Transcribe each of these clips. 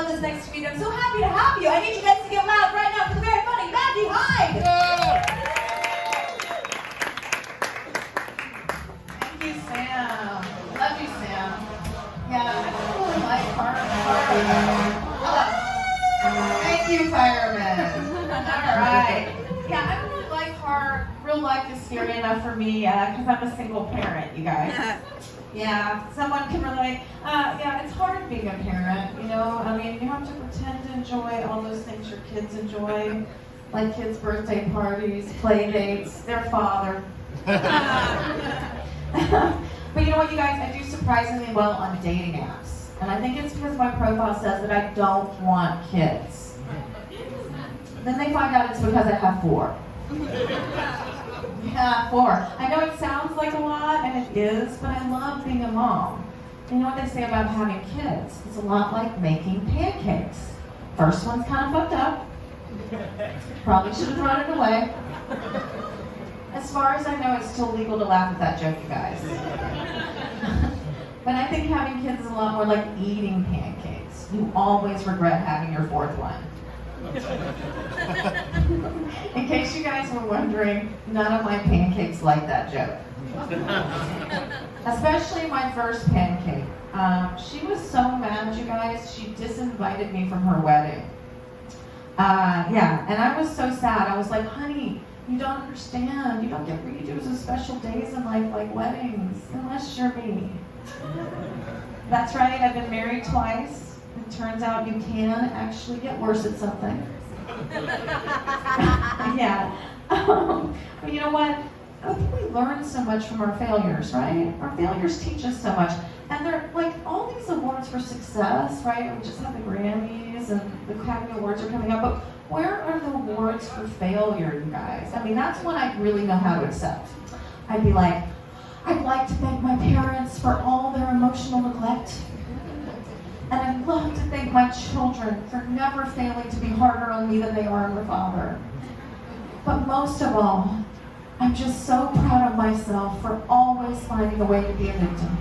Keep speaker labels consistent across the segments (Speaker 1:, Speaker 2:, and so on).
Speaker 1: love this next to me. I'm so happy to have you. I need you guys to get loud right now for the very funny Maggie Hyde. Thank you, Sam. Love you, Sam. Yeah, I don't really like firemen. Thank you, firemen. All right. Yeah, I don't really like horror. Real life is scary enough for me because I'm a single parent, you guys. Yeah, someone can relate. Yeah, it's hard being a parent, you know? I mean, you have to pretend to enjoy all those things your kids enjoy, like kids' birthday parties, play dates, their father. But you know what, you guys? I do surprisingly well on dating apps. And I think it's because my profile says that I don't want kids. Then they find out it's because I have 4. Yeah, 4. I know it sounds like a lot, and it is, but I love being a mom. You know what they say about having kids? It's a lot like making pancakes. First one's kind of fucked up. Probably should have thrown it away. As far as I know, it's still legal to laugh at that joke, you guys. But I think having kids is a lot more like eating pancakes. You always regret having your 4th one. In case you guys were wondering, none of my pancakes like that joke. Especially my first pancake. She was so mad, you guys, she disinvited me from her wedding. Yeah, and I was so sad. I was like, honey, you don't understand. You don't get redos of special days in life like weddings, unless you're me. That's right, I've been married twice. It turns out you can actually get worse at something. Yeah. But you know what? I think we learn so much from our failures, right? Our failures teach us so much. And they're like all these awards for success, right? We just had the Grammys and the Academy Awards are coming up. But where are the awards for failure, you guys? I mean, that's one I really know how to accept. I'd be like, I'd like to thank my parents for all their emotional neglect. And I'd love to thank my children for never failing to be harder on me than they are on their father. But most of all, I'm just so proud of myself for always finding a way to be a victim.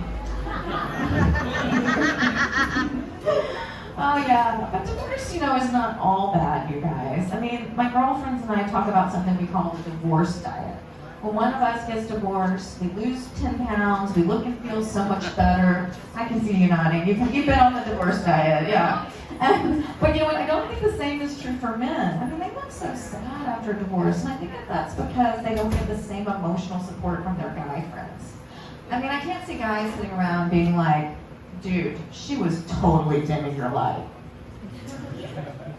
Speaker 1: Oh yeah, but divorce, you know, is not all bad, you guys. I mean, my girlfriends and I talk about something we call the divorce diet. When one of us gets divorced, we lose 10 pounds, we look and feel so much better. I can see you nodding. You've been on the divorce diet, yeah. But you know what, I don't think the same is true for men. I mean, they look so sad after divorce, and I think that that's because they don't get the same emotional support from their guy friends. I mean, I can't see guys sitting around being like, dude, she was totally dimming your light.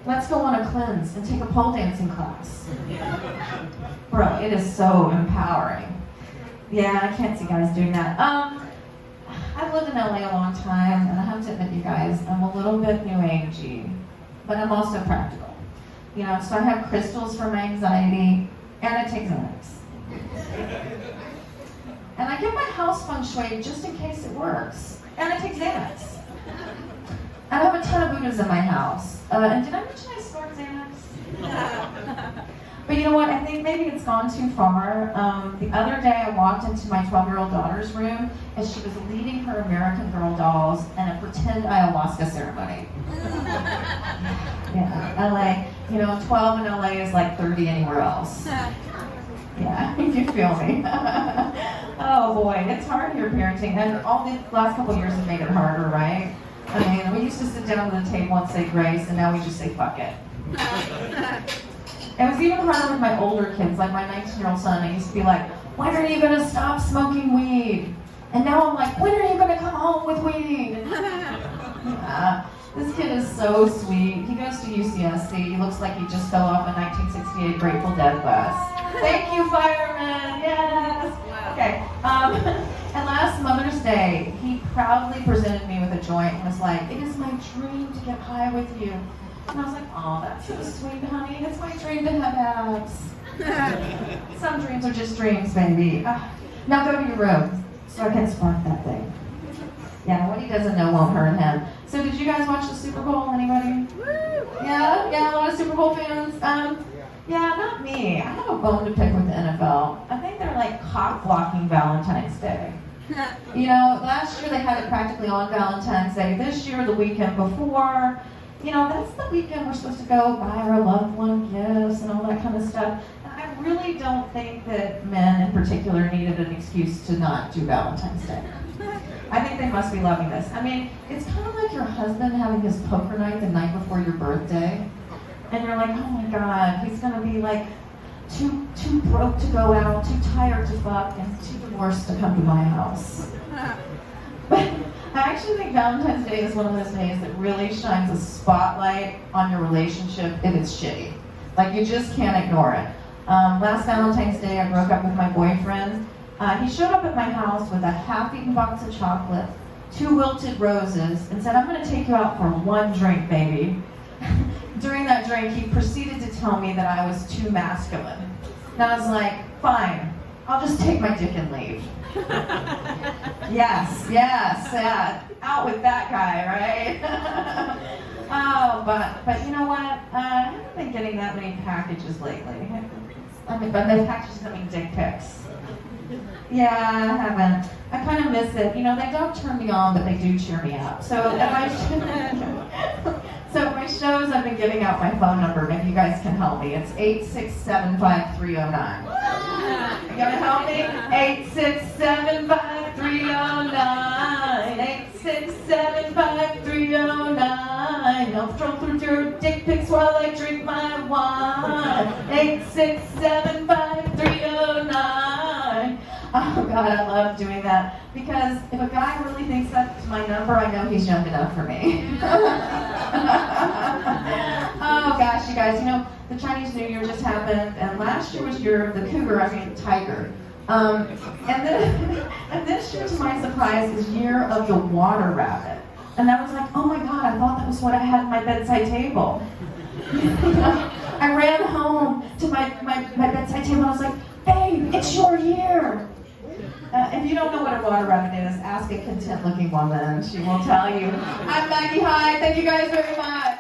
Speaker 1: Let's go on a cleanse and take a pole dancing class. Bro, it is so empowering. Yeah, I can't see guys doing that. I've lived in LA a long time, and I have to admit, you guys, I'm a little bit new agey, but I'm also practical. You know, so I have crystals for my anxiety, and I take Xanax. And I get my house feng shui just in case it works, and I take Xanax. I have a ton of Buddhas in my house. And did I mention I snort Xanax? But you know what? I think maybe it's gone too far. The other day I walked into my 12-year-old daughter's room as she was leading her American Girl dolls in a pretend ayahuasca ceremony. Yeah, LA. You know, 12 in LA is like 30 anywhere else. Yeah, you feel me. Oh boy, it's hard here parenting. And all the last couple years have made it harder, right? I mean, we used to sit down at the table and say grace, and now we just say fuck it. It was even harder with my older kids, like my 19-year-old son. I used to be like, when are you going to stop smoking weed? And now I'm like, when are you going to come home with weed? Yeah, this kid is so sweet. He goes to UCSC. He looks like he just fell off a 1968 Grateful Dead bus. Thank you, firemen. Yes. Okay. And last Mother's Day, he proudly presented me with a joint and was like, it is my dream to get high with you. And I was like, oh, that's so sweet, honey. It's my dream to have abs. Some dreams are just dreams, baby. Now go to your room so I can spark that thing. Yeah, what he doesn't know won't hurt him. So did you guys watch the Super Bowl? Anybody? Yeah, a lot of Super Bowl fans. Yeah, not me. I have a bone to pick with the NFL. I think they're like cock-blocking Valentine's Day. You know, last year they had it practically on Valentine's Day. This year, the weekend before, that's the weekend we're supposed to go buy our loved one gifts and all that kind of stuff. And I really don't think that men in particular needed an excuse to not do Valentine's Day. I think they must be loving this. I mean, it's kind of like your husband having his poker night the night before your birthday. And you're like, oh my God, he's gonna be like too broke to go out, too tired to fuck, and too divorced to come to my house. But I actually think Valentine's Day is one of those days that really shines a spotlight on your relationship if it's shitty. Like, you just can't ignore it. Last Valentine's Day, I broke up with my boyfriend. He showed up at my house with a half-eaten box of chocolate, 2 wilted roses, and said, I'm gonna take you out for one drink, baby. During that drink, he proceeded to tell me that I was too masculine. And I was like, fine, I'll just take my dick and leave. Yes, yeah. Out with that guy, right? Oh, but you know what? I haven't been getting that many packages lately. But the packages coming dick pics. Yeah, I haven't. I kind of miss it. They don't turn me on, but they do cheer me up. So at my shows, I've been giving out my phone number. Maybe you guys can help me. It's 8675309. You gonna help me? 8675309. 8675309. I'll throw through your dick pics while I drink my wine. 8675309. Oh God, I love doing that, because if a guy really thinks that's my number, I know he's young enough for me. Oh gosh, you guys, the Chinese New Year just happened, and last year was year of the tiger. And this year, to my surprise, is year of the water rabbit. And I was like, oh my God, I thought that was what I had at my bedside table. I ran home to my bedside table and I was like, babe, it's your year. If you don't know what a water rabbit is, ask a content-looking woman. She will tell you. I'm Maggie Hyde. Thank you guys very much.